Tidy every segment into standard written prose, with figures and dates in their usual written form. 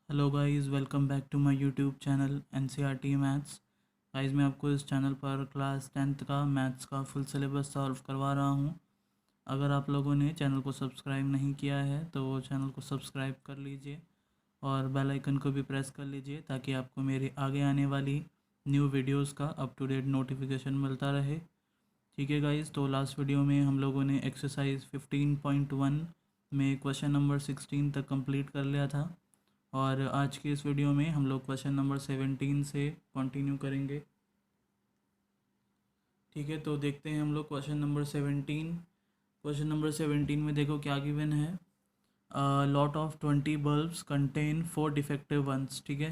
Hello guys, welcome back to my YouTube channel NCERT maths. Guys, मैं आपको इस channel पर क्लास 10th का मैथ्स का फुल सिलेबस सॉल्व करवा रहा हूं। अगर आप लोगों ने चैनल को सब्सक्राइब नहीं किया है तो चैनल को सब्सक्राइब कर लीजिए और बेल आइकन को भी प्रेस कर लीजिए ताकि आपको मेरी आगे आने वाली न्यू वीडियोस का अप टू डेट नोटिफिकेशन मिलता रहे। ठीक है गाइस, तो लास्ट वीडियो में हम लोगों ने एक्सरसाइज 15.1 में क्वेश्चन नंबर 16 तक कंप्लीट कर लिया था और आज की इस वीडियो में हम लोग क्वेश्चन नंबर 17 से कंटिन्यू करेंगे। ठीक है, तो देखते हैं हम लोग क्वेश्चन नंबर 17। क्वेश्चन नंबर 17 में देखो क्या गिवन है। Lot of 20 bulbs contain 4 defective ones. ठीक है,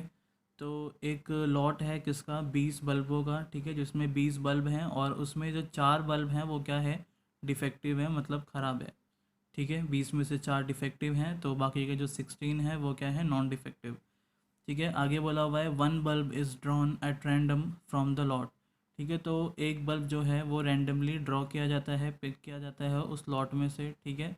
तो एक लॉट है किसका, 20 बल्बों का। ठीक है, जिसमें 20 बल्ब हैं और उसमें जो 4 बल्ब हैं वो क्या है, डिफेक्टिव है, मतलब ख़राब है। ठीक है, 20 में से 4 डिफेक्टिव हैं तो बाकी के जो 16 है वो क्या है, नॉन डिफेक्टिव। ठीक है, आगे बोला हुआ है one bulb is drawn at random from the lot. ठीक है, तो एक बल्ब जो है वो रैंडमली ड्रॉ किया जाता है, पिक किया जाता है उस लॉट में से। ठीक है,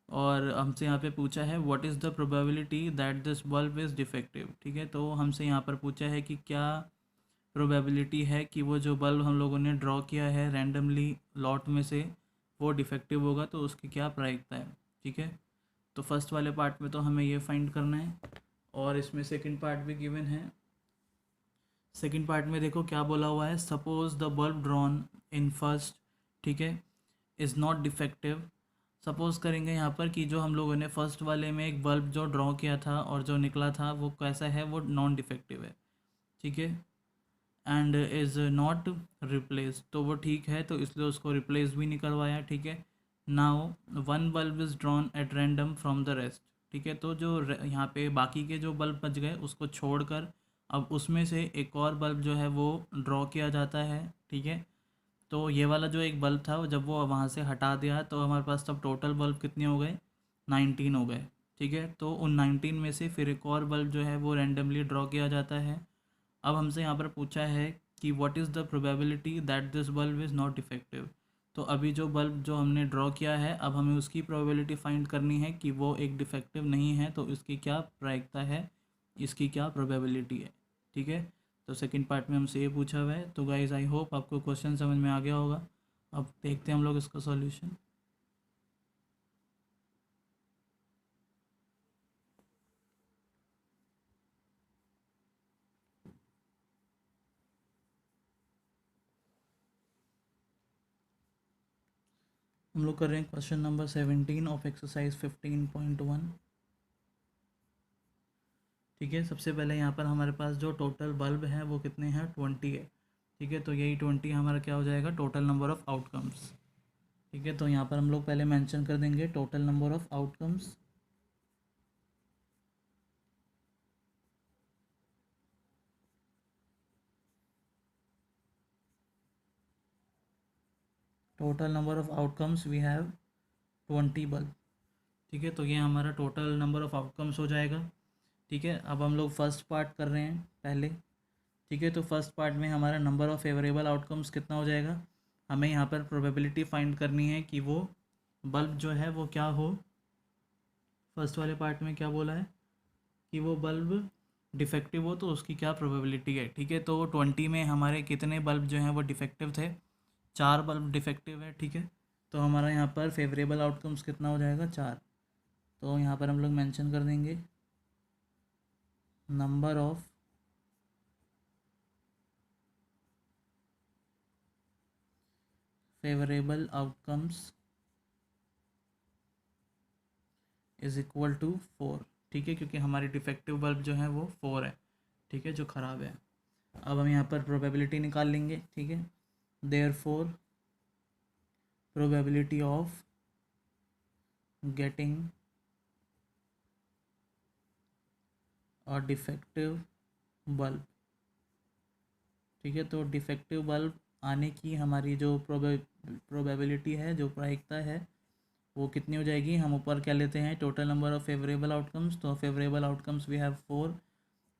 और हमसे यहाँ पे पूछा है what is the probability that this bulb is defective. ठीक है, तो हमसे यहाँ पर पूछा है कि क्या प्रोबेबिलिटी है कि वो जो बल्ब हम लोगों ने ड्रॉ किया है रैंडमली लॉट में से वो डिफेक्टिव होगा, तो उसकी क्या प्रायिकता है। ठीक है, तो फर्स्ट वाले पार्ट में तो हमें ये फाइंड करना है और इसमें सेकंड पार्ट भी गिवन है। सेकंड पार्ट में देखो क्या बोला हुआ है, suppose the bulb drawn in first, ठीक है, इज़ नॉट डिफेक्टिव। सपोज करेंगे यहाँ पर कि जो हम लोगों ने फर्स्ट वाले में एक बल्ब जो ड्रॉ किया था और जो निकला था वो कैसा है, वो नॉन डिफेक्टिव है। ठीक है, एंड इज़ नॉट रिप्लेस, तो वो ठीक है, तो इसलिए उसको रिप्लेस भी नहीं करवाया। ठीक है, now one bulb is drawn at random from the rest. ठीक है, तो जो यहाँ पे बाकी के जो बल्ब बच गए उसको छोड़कर अब उसमें से एक और बल्ब जो है वो ड्रॉ किया जाता है। ठीक है, तो ये वाला जो एक बल्ब था जब वो वहाँ से हटा दिया तो हमारे पास तब टोटल बल्ब कितने हो गए, 19 हो गए। ठीक है, तो उन 19 में से फिर एक और बल्ब जो है वो रैंडमली ड्रॉ किया जाता है। अब हमसे यहाँ पर पूछा है कि what is the probability that this bulb is not defective. तो अभी जो बल्ब जो हमने ड्रॉ किया है अब हमें उसकी प्रोबेबिलिटी फाइंड करनी है कि वो एक डिफेक्टिव नहीं है, तो इसकी क्या प्रायिकता है, इसकी क्या प्रोबेबिलिटी है। ठीक है, तो सेकंड पार्ट में हमसे ये पूछा हुआ है। तो गाइज आई होप आपको क्वेश्चन समझ में आ गया होगा। अब देखते हैं हम लोग इसका सॉल्यूशन। हम लोग कर रहे हैं क्वेश्चन नंबर 17 ऑफ एक्सरसाइज 15.1। ठीक है, सबसे पहले यहाँ पर हमारे पास जो टोटल बल्ब है वो कितने हैं, 20 है। ठीक है, तो यही 20 हमारा क्या हो जाएगा, टोटल नंबर ऑफ़ आउटकम्स। ठीक है, तो यहाँ पर हम लोग पहले मेंशन कर देंगे total number of outcomes. Total number of outcomes we have 20 bulb. ठीक है, तो ये हमारा टोटल नंबर ऑफ़ आउटकम्स हो जाएगा। ठीक है, अब हम लोग फर्स्ट पार्ट कर रहे हैं पहले। ठीक है, तो फर्स्ट पार्ट में हमारा नंबर ऑफ़ फेवरेबल आउटकम्स कितना हो जाएगा, हमें यहाँ पर प्रोबेबिलिटी फाइंड करनी है कि वो बल्ब जो है वो क्या हो। फर्स्ट वाले पार्ट में क्या बोला है कि वो बल्ब डिफेक्टिव हो, तो उसकी क्या प्रोबेबिलिटी है। ठीक है, तो 20 में हमारे कितने बल्ब जो हैं वो डिफेक्टिव थे, 4 बल्ब डिफेक्टिव है। ठीक है, तो हमारा यहाँ पर फेवरेबल आउटकम्स कितना हो जाएगा, 4। तो यहाँ पर हम लोग मेंशन कर देंगे number of favourable outcomes is equal to 4। ठीक है, क्योंकि हमारी डिफेक्टिव बल्ब जो है वो 4 है। ठीक है, जो ख़राब है। अब हम यहाँ पर प्रोबेबिलिटी निकाल लेंगे। ठीक है, therefore probability of getting a defective bulb. ठीक है, तो डिफेक्टिव बल्ब आने की हमारी जो प्रोबेबिलिटी है, जो प्रायिकता है, वो कितनी हो जाएगी। हम ऊपर क्या लेते हैं, total number of favourable outcomes, तो favourable outcomes we have 4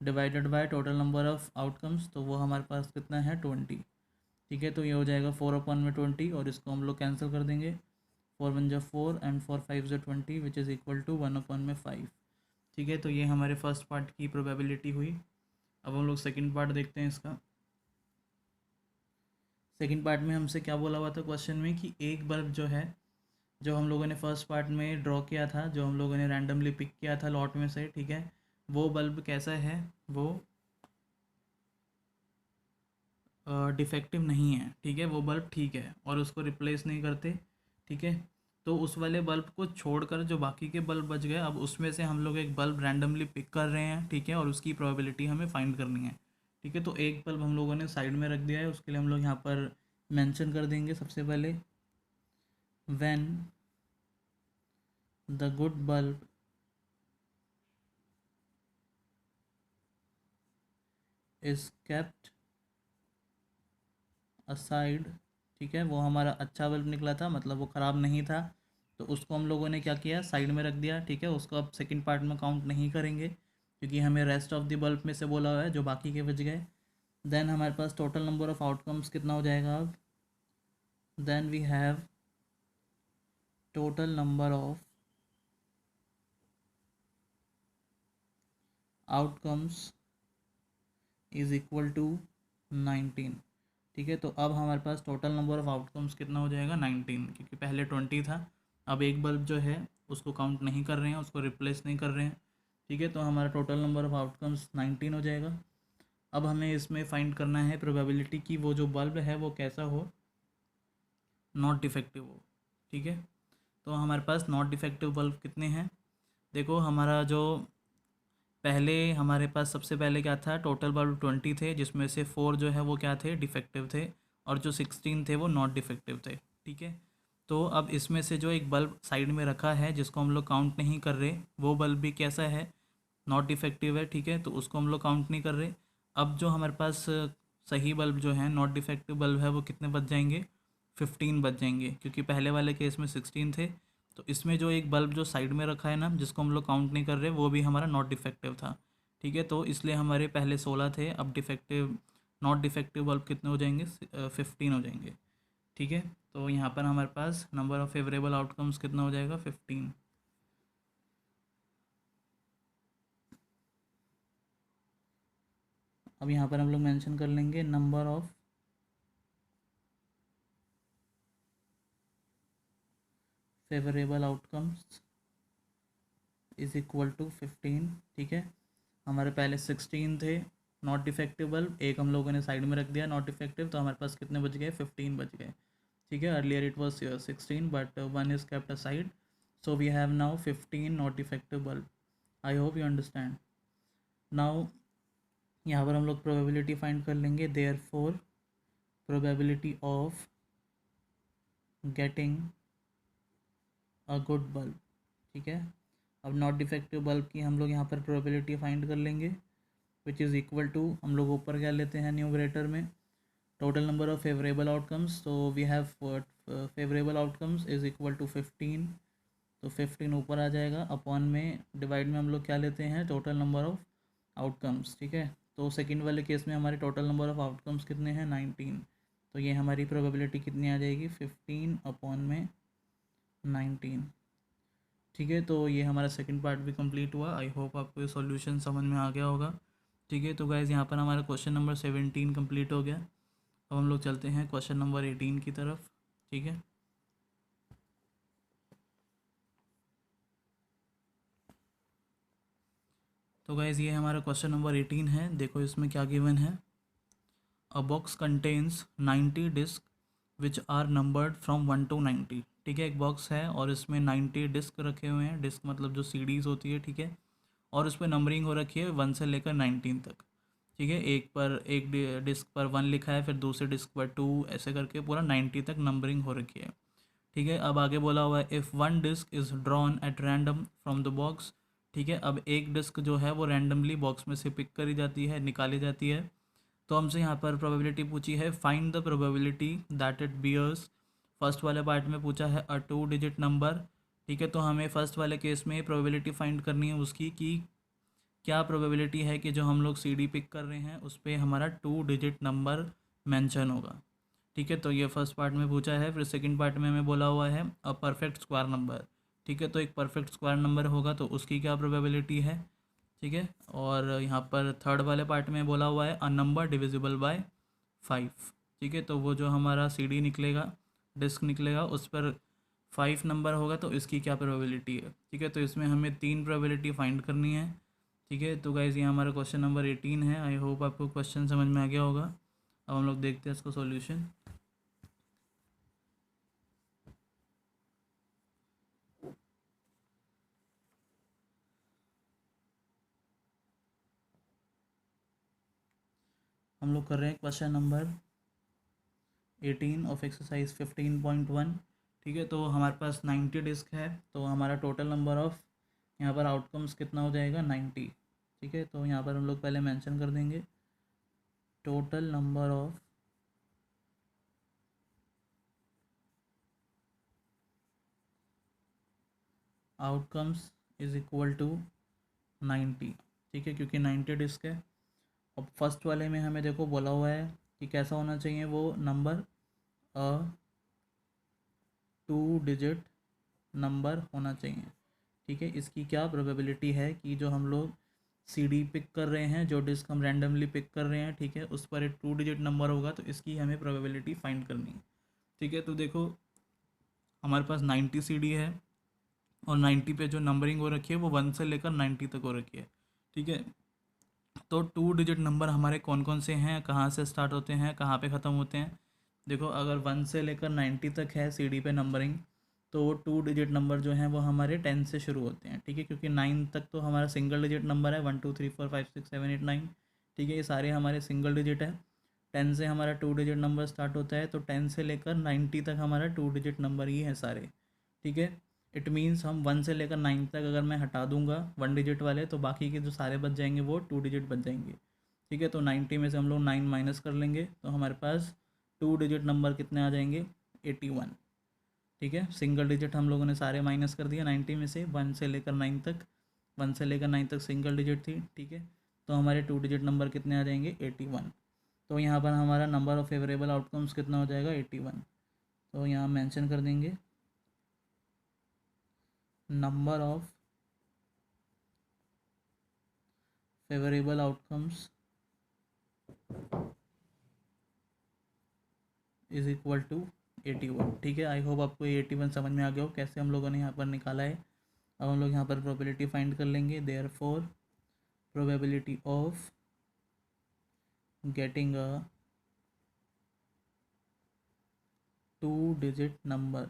divided by total number of outcomes, तो वो हमारे पास कितना है, 20। ठीक है, तो ये हो जाएगा 4/20 और इसको हम लोग कैंसिल कर देंगे। 4 1 जा 4 एंड 4 5 जा 20 विच इज़ इक्वल टू 1/5। ठीक है, तो ये हमारे फर्स्ट पार्ट की प्रोबेबिलिटी हुई। अब हम लोग सेकंड पार्ट देखते हैं इसका। सेकंड पार्ट में हमसे क्या बोला हुआ था क्वेश्चन में कि एक बल्ब जो है, जो हम लोगों ने फर्स्ट पार्ट में ड्रॉ किया था, जो हम लोगों ने रैंडमली पिक किया था लॉट में से, ठीक है, वो बल्ब कैसा है, वो डिफेक्टिव नहीं है, ठीक है, वो बल्ब ठीक है और उसको रिप्लेस नहीं करते, ठीक है। तो उस वाले बल्ब को छोड़कर जो बाकी के बल्ब बच गए, अब उसमें से हम लोग एक बल्ब रैंडमली पिक कर रहे हैं, ठीक है, और उसकी प्रोबेबिलिटी हमें फाइंड करनी है, ठीक है। तो एक बल्ब हम लोगों ने साइड में रख दिया है, उसके लिए हम लोग यहाँ पर मेंशन कर देंगे सबसे पहले, when the good bulb is kept aside, ठीक है, वो हमारा अच्छा बल्ब निकला था, मतलब वो ख़राब नहीं था, तो उसको हम लोगों ने क्या किया, साइड में रख दिया, ठीक है। उसको अब सेकंड पार्ट में काउंट नहीं करेंगे क्योंकि हमें रेस्ट ऑफ द बल्ब में से बोला हुआ है जो बाकी के बच गए। देन हमारे पास टोटल नंबर ऑफ आउटकम्स कितना हो जाएगा अब, then we have total number of outcomes is equal to 19, ठीक है। तो अब हमारे पास टोटल नंबर ऑफ आउटकम्स कितना हो जाएगा, 19, क्योंकि पहले 20 था। अब एक बल्ब जो है उसको काउंट नहीं कर रहे हैं, उसको रिप्लेस नहीं कर रहे हैं, ठीक है। तो हमारा टोटल नंबर ऑफ आउटकम्स 19 हो जाएगा। अब हमें इसमें फाइंड करना है प्रोबेबिलिटी की वो जो बल्ब है वो कैसा हो, नॉट डिफेक्टिव हो, ठीक है। तो हमारे पास नॉट डिफेक्टिव बल्ब कितने हैं, देखो हमारा जो पहले हमारे पास सबसे पहले क्या था, टोटल बल्ब 20 थे, जिसमें से 4 जो है वो क्या थे, डिफेक्टिव थे, और जो 16 थे वो नॉट डिफेक्टिव थे, ठीक है। तो अब इसमें से जो एक बल्ब साइड में रखा है जिसको हम लोग काउंट नहीं कर रहे, वो बल्ब भी कैसा है, नॉट डिफेक्टिव है, ठीक है, तो उसको हम लोग काउंट नहीं कर रहे। अब जो हमारे पास सही बल्ब जो है, नॉट डिफेक्टिव बल्ब है, वो कितने बच जाएंगे, 15 बच जाएंगे, क्योंकि पहले वाले केस में 16 थे। तो इसमें जो एक बल्ब जो साइड में रखा है ना, जिसको हम लोग काउंट नहीं कर रहे, वो भी हमारा नॉट डिफेक्टिव था, ठीक है। तो इसलिए हमारे पहले 16 थे, अब डिफेक्टिव नॉट डिफेक्टिव बल्ब कितने हो जाएंगे, 15 हो जाएंगे, ठीक है। तो यहाँ पर हमारे पास नंबर ऑफ फेवरेबल आउटकम्स कितना हो जाएगा, 15। अब यहाँ पर हम लोग मेंशन कर लेंगे number of favourable outcomes is equal to 15, ठीक है। हमारे पहले 16 थे नॉट डिफेक्टिव बल्ब, एक हम लोगों ने साइड में रख दिया नॉट डिफेक्टिव, तो हमारे पास कितने बच गए, 15 बच गए, ठीक है। Earlier it was 16 but one is kept aside, so we have now 15 not defective bulb. I hope you understand. Now यहाँ पर हम लोग प्रोबेबिलिटी फाइंड कर लेंगे, therefore probability of getting a good bulb, ठीक है। अब नॉट डिफेक्टिव बल्ब की हम लोग यहाँ पर प्रोबेबिलिटी फाइंड कर लेंगे, विच इज़ इक्वल टू, हम लोग ऊपर क्या लेते हैं न्यूमरेटर में, total number of favourable outcomes, तो we have favourable outcomes is equal to 15, तो 15 ऊपर आ जाएगा, अपॉन में डिवाइड में हम लोग क्या लेते हैं, टोटल नंबर ऑफ आउटकम्स, ठीक है। तो सेकंड वाले केस में हमारे टोटल नंबर ऑफ आउटकम्स कितने हैं, 19, तो ये हमारी प्रोबेबिलिटी कितनी आ जाएगी, 15 अपॉन में 19, ठीक है। तो ये हमारा सेकंड पार्ट भी कंप्लीट हुआ। आई होप आपको ये सॉल्यूशन समझ में आ गया होगा, ठीक है। तो गाइज़ यहाँ पर हमारा क्वेश्चन नंबर 17 कंप्लीट हो गया। अब हम लोग चलते हैं क्वेश्चन नंबर 18 की तरफ, ठीक है। तो गाइज़ ये हमारा क्वेश्चन नंबर 18 है, देखो इसमें क्या गिवन है, a box contains 90 disc which are numbered from 1 to 90, ठीक है। एक बॉक्स है और इसमें 90 डिस्क रखे हुए हैं, डिस्क मतलब जो सीडीज़ होती है, ठीक है, और उस पर नंबरिंग हो रखी है 1 से लेकर 19 तक, ठीक है। एक डिस्क पर 1 लिखा है, फिर दूसरे डिस्क पर 2, ऐसे करके पूरा 90 तक नंबरिंग हो रखी है, ठीक है। अब आगे बोला हुआ है if one disc is drawn at random from the box, ठीक है। अब एक डिस्क जो है वो रैंडमली बॉक्स में से पिक करी जाती है, निकाली जाती है, तो हमसे यहाँ पर प्रोबेबिलिटी पूछी है, find the probability that it bears, first वाले पार्ट में पूछा है अ 2 डिजिट नंबर, ठीक है। तो हमें फर्स्ट वाले केस में प्रोबेबिलिटी फाइंड करनी है उसकी, कि क्या प्रोबेबिलिटी है कि जो हम लोग सीडी पिक कर रहे हैं उस पर हमारा 2 डिजिट नंबर मेंशन होगा, ठीक है। तो ये फर्स्ट पार्ट में पूछा है। फिर सेकंड पार्ट में हमें बोला हुआ है अ परफेक्ट स्क्वायर नंबर, ठीक है। तो एक परफेक्ट स्क्वायर नंबर होगा तो उसकी क्या प्रोबेबिलिटी है, ठीक है। और यहाँ पर थर्ड वाले पार्ट में बोला हुआ है अ नंबर डिविजिबल बाय 5, ठीक है। तो वो जो हमारा CD निकलेगा, डिस्क निकलेगा, उस पर 5 नंबर होगा तो इसकी क्या प्रोबेबिलिटी है, ठीक है। तो इसमें हमें 3 प्रोबेबिलिटी फाइंड करनी है, ठीक है। तो गाइज़ ये हमारा क्वेश्चन नंबर 18 है। आई होप आपको क्वेश्चन समझ में आ गया होगा। अब हम लोग देखते हैं इसको सॉल्यूशन। हम लोग कर रहे हैं क्वेश्चन नंबर 18 ऑफ एक्सरसाइज 15.1, ठीक है। तो हमारे पास 90 डिस्क है, तो हमारा टोटल नंबर ऑफ़ यहाँ पर आउटकम्स कितना हो जाएगा 90, ठीक है। तो यहाँ पर हम लोग पहले मेंशन कर देंगे total number of outcomes is equal to 90, ठीक है, क्योंकि 90 डिस्क है। अब फर्स्ट वाले में हमें देखो बोला हुआ है कि कैसा होना चाहिए वो नंबर, अ 2 डिजिट नंबर होना चाहिए, ठीक है। इसकी क्या प्रोबेबिलिटी है कि जो हम लोग CD पिक कर रहे हैं, जो डिस्क हम रैंडमली पिक कर रहे हैं, ठीक है, उस पर एक 2 डिजिट नंबर होगा, तो इसकी हमें प्रोबेबिलिटी फाइंड करनी है, ठीक है। तो देखो हमारे पास 90 CD है और 90 पे जो नंबरिंग हो रखी है वो 1 से लेकर 90 तक हो रखी है, ठीक है। तो 2 डिजिट नंबर हमारे कौन कौन से हैं, कहाँ से स्टार्ट होते हैं, कहाँ पे ख़त्म होते हैं। देखो अगर 1 से लेकर 90 तक है CD पे नंबरिंग, तो वो 2 डिजिट नंबर जो हैं वो हमारे 10 से शुरू होते हैं, ठीक है, क्योंकि 9 तक तो हमारा सिंगल डिजिट नंबर है, 1 2 3 4 5 6 7 8 9, ठीक है, ये सारे हमारे सिंगल डिजिट है। 10 से हमारा 2 डिजिट नंबर स्टार्ट होता है, तो 10 से लेकर 90 तक हमारा 2 डिजिट नंबर ही है सारे, ठीक है। इट मीन्स हम 1 से लेकर 9 तक अगर मैं हटा दूंगा 1 डिजिट वाले, तो बाकी के जो सारे बच जाएंगे वो 2 डिजिट बच जाएंगे, ठीक है। तो 90 में से हम लोग 9 माइनस कर लेंगे, तो हमारे पास 2 डिजिट नंबर कितने आ जाएंगे 81, ठीक है। सिंगल डिजिट हम लोगों ने सारे माइनस कर दिया 90 में से, 1 से लेकर 9 तक, 1 से लेकर 9 तक सिंगल डिजिट थी, ठीक है। तो हमारे 2 डिजिट नंबर कितने आ जाएंगे 81। तो यहाँ पर हमारा नंबर ऑफ़ फेवरेबल आउटकम्स कितना हो जाएगा 81। तो यहाँ मेंशन कर देंगे number of favourable outcomes is equal to 81, ठीक है। आई होप आपको ये 81 समझ में आ गया हो कैसे हम लोगों ने यहाँ पर निकाला है। अब हम लोग यहाँ पर प्रोबेबिलिटी फाइंड कर लेंगे। Therefore probability of getting a 2 digit number,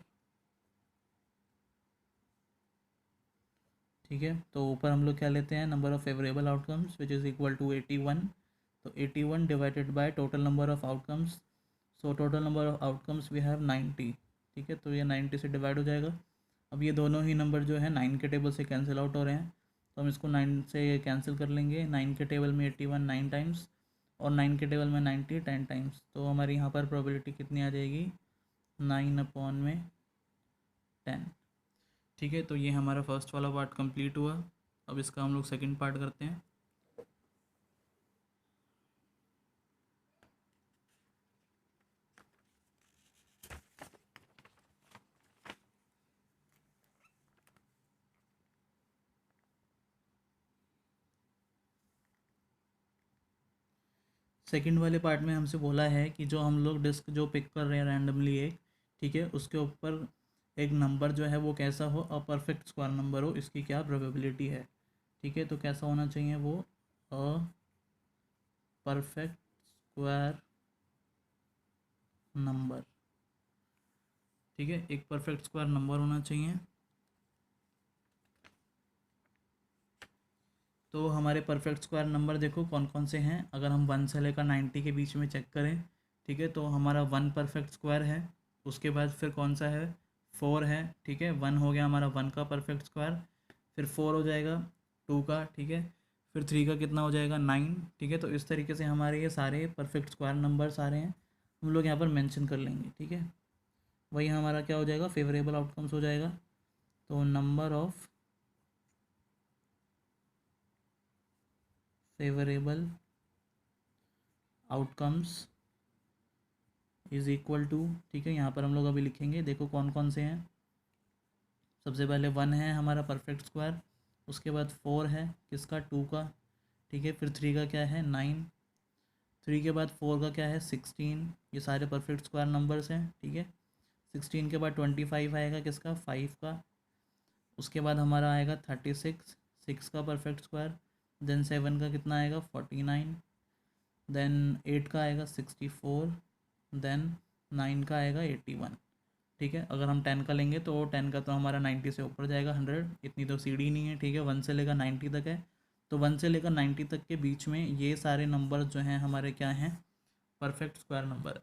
ठीक है। तो ऊपर हम लोग क्या लेते हैं number of favourable outcomes which is equal to 81। तो 81 divided by total number of outcomes, so total number of outcomes we have 90, ठीक है। तो ये 90 से डिवाइड हो जाएगा। अब ये दोनों ही नंबर जो है 9 के टेबल से कैंसिल आउट हो रहे हैं, तो हम इसको 9 से कैंसिल कर लेंगे। 9 के टेबल में 81 9 टाइम्स और 9 के टेबल में 90 10 टाइम्स, तो हमारी यहाँ पर प्रोबेबिलिटी कितनी आ जाएगी 9/10, ठीक है। तो ये हमारा फर्स्ट वाला पार्ट कंप्लीट हुआ। अब इसका हम लोग सेकंड पार्ट करते हैं। सेकंड वाले पार्ट में हमसे बोला है कि जो हम लोग डिस्क जो पिक कर रहे हैं रैंडमली एक, ठीक है, उसके ऊपर एक नंबर जो है वो कैसा हो, अ परफेक्ट स्क्वायर नंबर हो, इसकी क्या प्रोबेबिलिटी है, ठीक है। तो कैसा होना चाहिए वो, अ परफेक्ट स्क्वायर नंबर, ठीक है, एक परफेक्ट स्क्वायर नंबर होना चाहिए। तो हमारे परफेक्ट स्क्वायर नंबर देखो कौन कौन से हैं। अगर हम 1 से लेकर 90 के बीच में चेक करें, ठीक है, तो हमारा 1 परफेक्ट स्क्वायर है। उसके बाद फिर कौन सा है 4 है, ठीक है, 1 हो गया हमारा 1 का परफेक्ट स्क्वायर, फिर 4 हो जाएगा 2 का, ठीक है, फिर 3 का कितना हो जाएगा 9, ठीक है। तो इस तरीके से हमारे ये सारे परफेक्ट स्क्वायर नंबर सारे हैं, हम लोग यहाँ पर मेंशन कर लेंगे, ठीक है। वही हमारा क्या हो जाएगा फेवरेबल आउटकम्स हो जाएगा। तो number of favourable outcomes is equal to, ठीक है, यहाँ पर हम लोग अभी लिखेंगे, देखो कौन कौन से हैं। सबसे पहले 1 है हमारा परफेक्ट स्क्वायर, उसके बाद 4 है किसका, 2 का, ठीक है। फिर 3 का क्या है, 9, 3 के बाद 4 का क्या है, 16। ये सारे परफेक्ट स्क्वायर नंबर्स हैं, ठीक है। 16 के बाद 25 आएगा किसका, 5 का। उसके बाद हमारा आएगा 36, 6 का परफेक्ट स्क्वायर। देन 7 का कितना आएगा, 49। देन 8 का आएगा 64। देन 9 का आएगा 81, ठीक है। अगर हम 10 का लेंगे तो 10 का तो हमारा 90 से ऊपर जाएगा, 100, इतनी तो सीढ़ी नहीं है, ठीक है। 1 से लेकर 90 तक है, तो 1 से लेकर 90 तक के बीच में ये सारे नंबर जो हैं हमारे क्या हैं, परफेक्ट स्क्वायर नंबर है,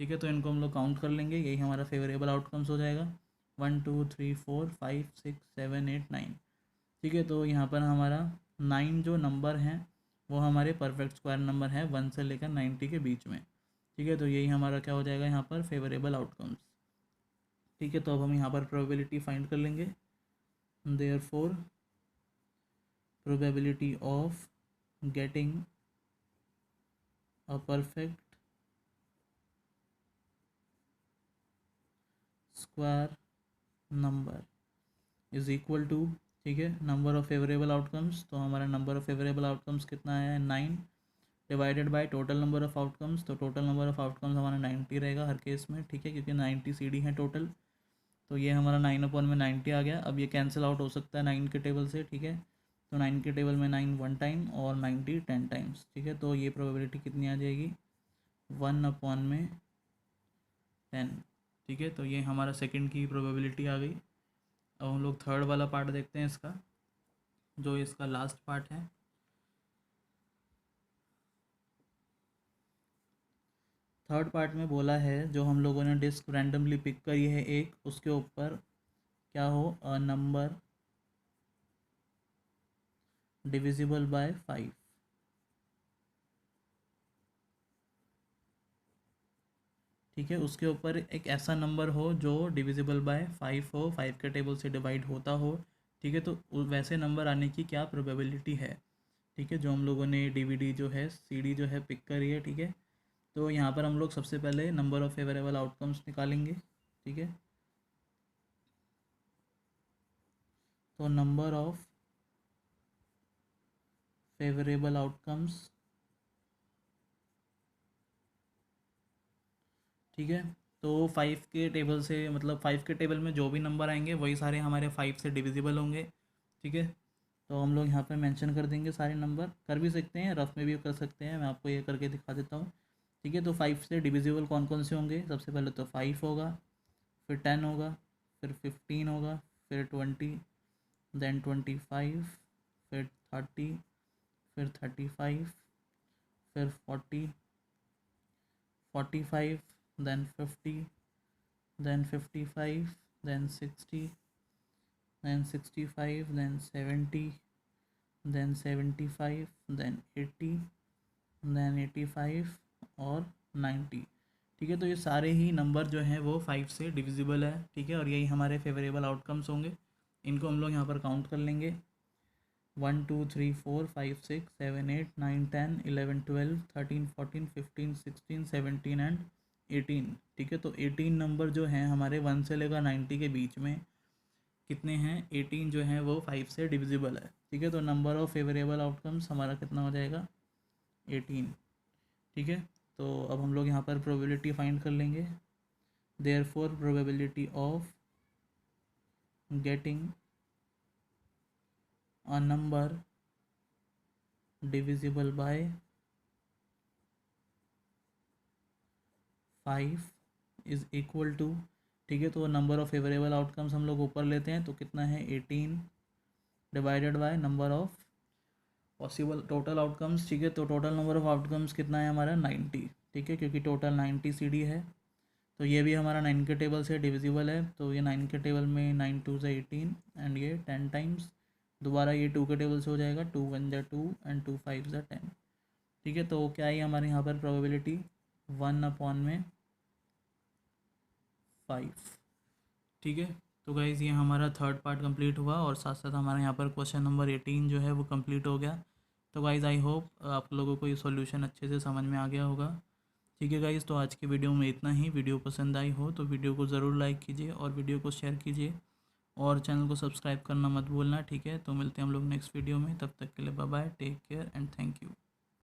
ठीक है। तो इनको हम लोग काउंट कर लेंगे, यही हमारा फेवरेबल आउटकम्स हो जाएगा। 1 2 3 4 5 6 7 8 9, ठीक है। तो यहाँ पर हमारा 9 जो नंबर हैं वो हमारे परफेक्ट स्क्वायर नंबर है 1 से लेकर 90 के बीच में, ठीक है। तो यही हमारा क्या हो जाएगा यहाँ पर, फेवरेबल आउटकम्स, ठीक है। तो अब हम यहाँ पर प्रोबेबिलिटी फाइंड कर लेंगे। Therefore probability of getting a perfect square number is equal to, ठीक है, नंबर ऑफ फेवरेबल आउटकम्स। तो हमारा नंबर ऑफ फेवरेबल आउटकम्स कितना है, 9, divided by total number of outcomes. तो टोटल नंबर ऑफ आउटकम्स हमारा 90 रहेगा हर केस में, ठीक है, क्योंकि 90 सीडी है टोटल। तो ये हमारा 9/90 आ गया। अब ये कैंसिल आउट हो सकता है 9 के टेबल से, ठीक है। तो 9 के टेबल में 9 1 टाइम और 90 10 टाइम्स, ठीक है। तो ये प्रोबेबिलिटी कितनी आ जाएगी, 1/10, ठीक है। तो ये हमारा सेकंड की प्रोबेबिलिटी आ गई। अब हम लोग थर्ड वाला पार्ट देखते हैं इसका, जो इसका लास्ट पार्ट है। थर्ड पार्ट में बोला है जो हम लोगों ने डिस्क रैंडमली पिक करी है एक, उसके ऊपर क्या हो, अ नंबर डिविजिबल बाय 5, ठीक है। उसके ऊपर एक ऐसा नंबर हो जो डिविजिबल बाय 5 हो, 5 के टेबल से डिवाइड होता हो, ठीक है। तो वैसे नंबर आने की क्या प्रोबेबिलिटी है, ठीक है, जो हम लोगों ने डीवीडी जो है, सीडी जो है पिक करी है, ठीक है। तो यहाँ पर हम लोग सबसे पहले नंबर ऑफ़ फेवरेबल आउटकम्स निकालेंगे, ठीक है। तो नंबर ऑफ़ फेवरेबल आउटकम्स, ठीक है। तो 5 के टेबल से, मतलब 5 के टेबल में जो भी नंबर आएंगे वही सारे हमारे 5 से डिविजिबल होंगे, ठीक है। तो हम लोग यहाँ पे मेंशन कर देंगे सारे नंबर, कर भी सकते हैं, रफ में भी कर सकते हैं, मैं आपको ये करके दिखा देता हूँ, ठीक है। तो 5 से डिविजिबल कौन कौन से होंगे, सबसे पहले तो 5 होगा, फिर 10 होगा, फिर 15 होगा, फिर 20, देन 25, फिर 30, फिर 35, फिर 40, 45, then 50, then 55, then 60, then 65, then 70, then 75, then 80, then 85 और 90, ठीक है। तो ये सारे ही नंबर जो हैं वो 5 से डिविजिबल है, ठीक है। और यही हमारे फेवरेबल आउटकम्स होंगे। इनको हम लोग यहाँ पर काउंट कर लेंगे, 1 2 3 4 5 6 7 8 9 10 11 12 13 14 15 16 17 एंड 18, ठीक है। तो 18 नंबर जो हैं हमारे 1 से लेकर 90 के बीच में कितने हैं, 18 जो हैं वो 5 से डिविजिबल है, ठीक है। तो नंबर ऑफ़ फेवरेबल आउटकम्स हमारा कितना हो जाएगा, 18, ठीक है। तो अब हम लोग यहाँ पर प्रोबेबिलिटी फाइंड कर लेंगे। Therefore probability of getting a number divisible by 5 is equal to, ठीक है। तो नंबर ऑफ़ फेवरेबल आउटकम्स हम लोग ऊपर लेते हैं, तो कितना है, 18 divided by number of possible total outcomes, ठीक है। तो टोटल नंबर ऑफ़ आउटकम्स कितना है हमारा, 90, ठीक है, क्योंकि टोटल 90 सीडी है। तो ये भी हमारा 9 के टेबल से डिविजिबल है, तो ये 9 के टेबल में 9 2 से 18 एंड ये 10 टाइम्स। दोबारा ये 2 के टेबल से हो जाएगा, 2 1 जा 2 एंड 2 5 जा 10, ठीक है। तो क्या है हमारे यहाँ पर प्रोबेबिलिटी, 1/5, ठीक है। तो गाइज़ ये हमारा थर्ड पार्ट कंप्लीट हुआ और साथ साथ हमारे यहाँ पर क्वेश्चन नंबर 18 जो है वो कंप्लीट हो गया। तो गाइज़ आई होप आप लोगों को ये सॉल्यूशन अच्छे से समझ में आ गया होगा, ठीक है गाइज़। तो आज की वीडियो में इतना ही। वीडियो पसंद आई हो तो वीडियो को ज़रूर लाइक कीजिए और वीडियो को शेयर कीजिए और चैनल को सब्सक्राइब करना मत भूलना, ठीक है। तो मिलते हैं हम लोग नेक्स्ट वीडियो में, तब तक के लिए bye bye, take care and thank you.